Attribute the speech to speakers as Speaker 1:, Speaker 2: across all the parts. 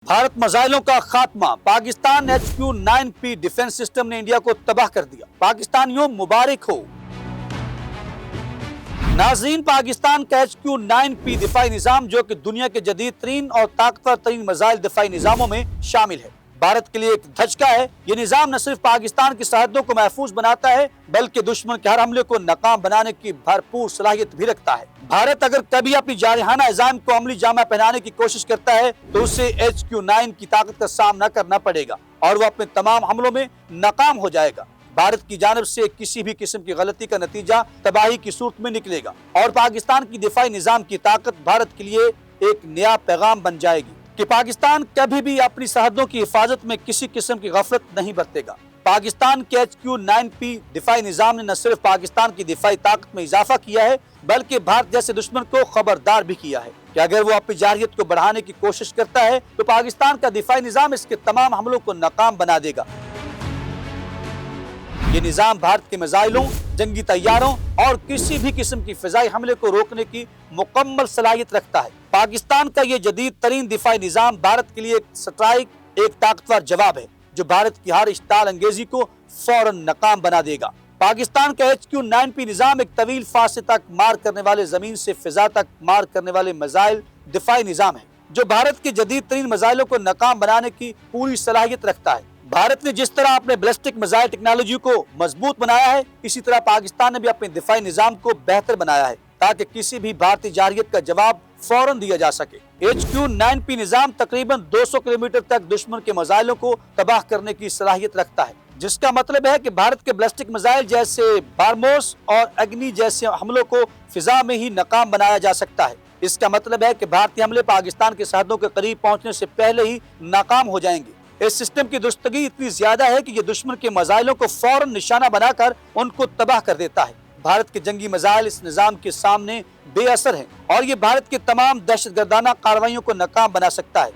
Speaker 1: भारत मिसाइलों का खात्मा। पाकिस्तान HQ-9P डिफेंस सिस्टम ने इंडिया को तबाह कर दिया। पाकिस्तानियों मुबारक हो। नाज़रीन, पाकिस्तान का HQ-9P दिफाई निजाम जो कि दुनिया के जदीद तरीन और ताकतवर तरीन मिसाइल दिफाई निजामों में शामिल है, भारत के लिए एक धचका है। ये निजाम न सिर्फ पाकिस्तान की सरहदों को महफूज बनाता है बल्कि दुश्मन के हर हमले को नाकाम बनाने की भरपूर सलाहियत भी रखता है। भारत अगर कभी अपनी जारहाना इज़ाम को अमली जामा पहनाने की कोशिश करता है तो उसे HQ-9 की ताकत का सामना करना पड़ेगा और वो अपने तमाम हमलों में नाकाम हो जाएगा। भारत की जानिब से किसी भी किस्म की गलती का नतीजा तबाही की सूरत में निकलेगा और पाकिस्तान की दिफाई निजाम की ताकत भारत के लिए एक नया पैगाम बन जाएगी कि पाकिस्तान कभी भी अपनी सरहदों की हिफाजत में किसी किस्म की गफलत नहीं बरतेगा। पाकिस्तान के HQ-9P दिफाई निजाम ने न सिर्फ पाकिस्तान की दिफाई ताकत में इजाफा किया है बल्कि भारत जैसे दुश्मन को खबरदार भी किया है कि अगर वो अपनी जारहियत को बढ़ाने की कोशिश करता है तो पाकिस्तान का दिफाई निजाम इसके तमाम हमलों को नाकाम बना देगा। ये निजाम भारत के मिसाइलों, जंगी तैयारों और किसी भी किस्म की फिजाई हमले को रोकने की मुकम्मल सलाहियत रखता है। पाकिस्तान का ये जदीद तरीन दिफाई निजाम भारत के लिए एक स्ट्राइक, एक ताकतवर जवाब है जो भारत की हर इश्ताल अंगेजी को फौरन नाकाम बना देगा। पाकिस्तान का HQ-9P निजाम एक तवील फासले तक मार करने वाले, जमीन से फिजा तक मार करने वाले मिसाइल दिफाई निजाम है जो भारत के जदीद तरीन मिसाइलों को नाकाम बनाने की पूरी सलाहियत रखता है। भारत ने जिस तरह अपने बैलिस्टिक मिसाइल टेक्नोलॉजी को मजबूत बनाया है, इसी तरह पाकिस्तान ने भी अपने दिफाई निजाम को बेहतर बनाया है ताकि किसी भी भारतीय जारहियत का जवाब फौरन दिया जा सके। HQ-9P निजाम तकरीबन 200 किलोमीटर तक दुश्मन के मिसाइलों को तबाह करने की सलाहियत रखता है, जिसका मतलब है कि भारत के बैलिस्टिक मिसाइल जैसे बारमोस और अग्नि जैसे हमलों को फिजा में ही नाकाम बनाया जा सकता है। इसका मतलब है कि भारतीय हमले पाकिस्तान के सरहदों के करीब पहुंचने से पहले ही नाकाम हो जाएंगे। इस सिस्टम की दुस्तगी इतनी ज्यादा है कि ये दुश्मन के मिसाइलों को फौरन निशाना बनाकर उनको तबाह कर देता है। भारत के जंगी मिसाइल इस निजाम के सामने बेअसर हैं और ये भारत के तमाम दहशतगर्दाना कार्रवाइयों को नाकाम बना सकता है।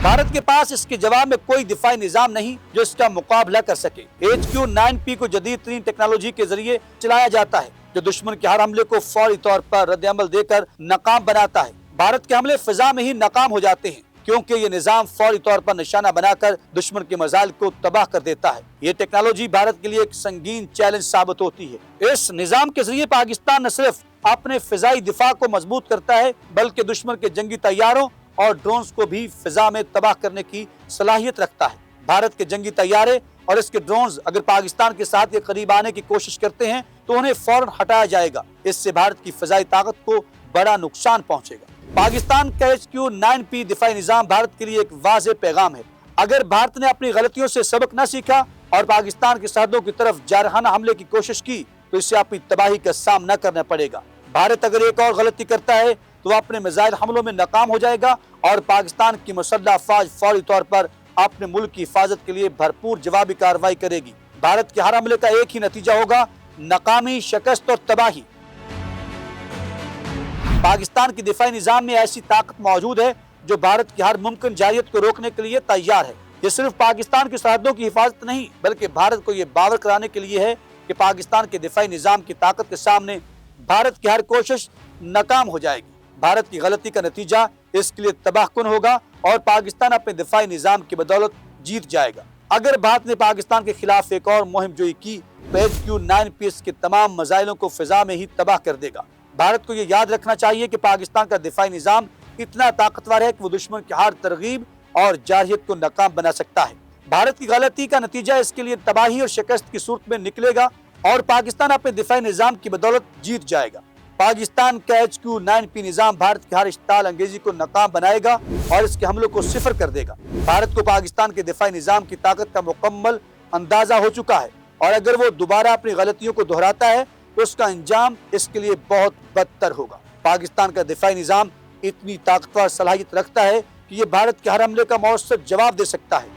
Speaker 1: भारत के पास इसके जवाब में कोई दिफाई निजाम नहीं जो इसका मुकाबला कर सके। HQ-9P को जदीद तरीन टेक्नोलॉजी के जरिए चलाया जाता है जो दुश्मन के हर हमले को फौरी तौर पर रद्द अमल देकर नाकाम बनाता है। भारत के हमले फिजा में ही नाकाम हो जाते हैं क्योंकि ये निजाम फौरी तौर पर निशाना बनाकर दुश्मन के मिसाइल को तबाह कर देता है। ये टेक्नोलॉजी भारत के लिए एक संगीन चैलेंज साबित होती है। इस निजाम के जरिए पाकिस्तान न सिर्फ अपने फिजाई दिफा को मजबूत करता है बल्कि दुश्मन के जंगी तैयारों और ड्रोन्स को भी फिजा में तबाह करने की सलाहियत रखता है। भारत के जंगी तैयारे और इसके ड्रोन्स अगर पाकिस्तान के साथ के करीब आने की कोशिश करते हैं तो उन्हें फौरन हटाया जाएगा। इससे भारत की फिजाई ताकत को बड़ा नुकसान पहुंचेगा। पाकिस्तान का HQ-9P दिफाई निजाम भारत के लिए एक वाज़ेह पैगाम है। अगर भारत ने अपनी गलतियों से सबक न सीखा और पाकिस्तान की सरहदों की तरफ जारहाना हमले की कोशिश की तो इसे अपनी तबाही का सामना करना पड़ेगा। भारत अगर एक और गलती करता है तो वह अपने मिसाइल हमलों में नाकाम हो जाएगा और पाकिस्तान की मुसल्लह अफवाज फौरी तौर पर अपने मुल्क की हिफाजत के लिए भरपूर जवाबी कार्रवाई करेगी। भारत के हर हमले का एक ही नतीजा होगा, नाकामी, शिकस्त और तबाही। पाकिस्तान की दिफाई निजाम में ऐसी ताकत मौजूद है जो भारत की हर मुमकिन जारहियत को रोकने के लिए तैयार है। ये सिर्फ पाकिस्तान की सरहदों की हिफाजत नहीं बल्कि भारत को ये बावर कराने के लिए है कि पाकिस्तान के दिफाई निजाम की ताकत के सामने भारत की हर कोशिश नाकाम हो जाएगी। भारत की गलती का नतीजा इसके लिए तबाहकुन होगा और पाकिस्तान अपने दिफाई निजाम की बदौलत जीत जाएगा। अगर भारत ने पाकिस्तान के खिलाफ एक और मुहिम जोई की तो HQ-9P के तमाम मिसाइलों को फिजा में ही तबाह कर देगा। भारत को ये याद रखना चाहिए कि पाकिस्तान का दिफाई निजाम इतना ताकतवर है कि वो दुश्मन की हर तरगीब और जारहियत को नाकाम बना सकता है। भारत की गलती का नतीजा इसके लिए तबाही और शिकस्त की सूरत में निकलेगा और पाकिस्तान अपने दिफाई निजाम की बदौलत जीत जाएगा। पाकिस्तान का HQ-9P निजाम भारत की हर इश्ताल अंगेजी को नाकाम बनाएगा और इसके हमलों को सिफर कर देगा। भारत को पाकिस्तान के दिफाई निजाम की ताकत का मुकम्मल अंदाजा हो चुका है और अगर वो दोबारा अपनी गलतियों को दोहराता है तो उसका अंजाम इसके लिए बहुत बदतर होगा। पाकिस्तान का दिफाई निजाम इतनी ताकतवर सलाहियत रखता है कि ये भारत के हर हमले का मौसर जवाब दे सकता है।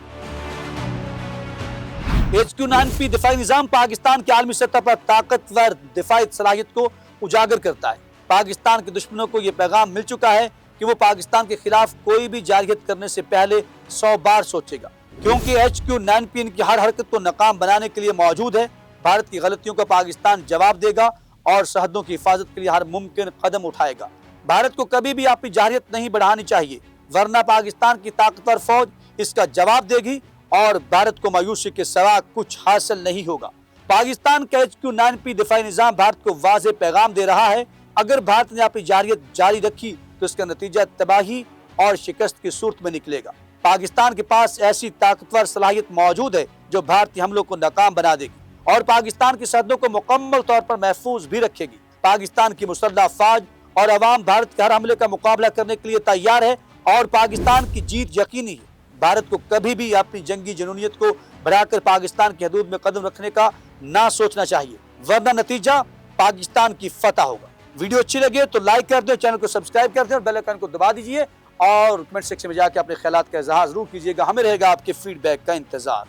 Speaker 1: HQ-9P दिफाई निजाम पाकिस्तान के आलमी सतह पर ताकतवर दिफाई सलाहियत को उजागर करता है। पाकिस्तान के दुश्मनों को ये पैगाम मिल चुका है कि वो पाकिस्तान के खिलाफ कोई भी जारहियत करने से पहले 100 बार सोचेगा क्योंकि HQ-9P इनकी हर हरकत को नाकाम बनाने के लिए मौजूद है। भारत की गलतियों का पाकिस्तान जवाब देगा और सरहदों की हिफाजत के लिए हर मुमकिन कदम उठाएगा। भारत को कभी भी अपनी जारहियत नहीं बढ़ानी चाहिए ورنہ پاکستان کی طاقتور فوج اس کا جواب دے گی اور بھارت کو مایوسی کے سوا کچھ حاصل نہیں ہوگا۔ پاکستان کا HQ-9P دفاعی نظام بھارت کو واضح پیغام دے رہا ہے، اگر بھارت نے اپنی جارحیت جاری رکھی تو اس کا نتیجہ تباہی اور شکست کی صورت میں نکلے گا۔ پاکستان کے پاس ایسی طاقتور صلاحیت موجود ہے جو بھارتی حملوں کو ناکام بنا دے گی اور پاکستان کی سرحدوں کو مکمل طور پر محفوظ بھی رکھے گی۔ پاکستان کی مسلح افواج اور عوام بھارت کے ہر حملے کا مقابلہ کرنے کے لیے تیار ہے اور پاکستان کی جیت یقینی ہے۔ بھارت کو کبھی بھی اپنی جنگی جنونیت کو بڑھا کر پاکستان کی حدود میں قدم رکھنے کا نہ سوچنا چاہیے، ورنہ نتیجہ پاکستان کی فتح ہوگا۔ ویڈیو اچھی لگے تو لائک کر دیں، چینل کو سبسکرائب کر دیں اور بیل آئیکن کو دبا دیجئے اور کمنٹ سیکشن میں جا کے اپنے خیالات کا اظہار ضرور کیجیے گا۔ ہمیں رہے گا آپ کے فیڈ بیک کا انتظار۔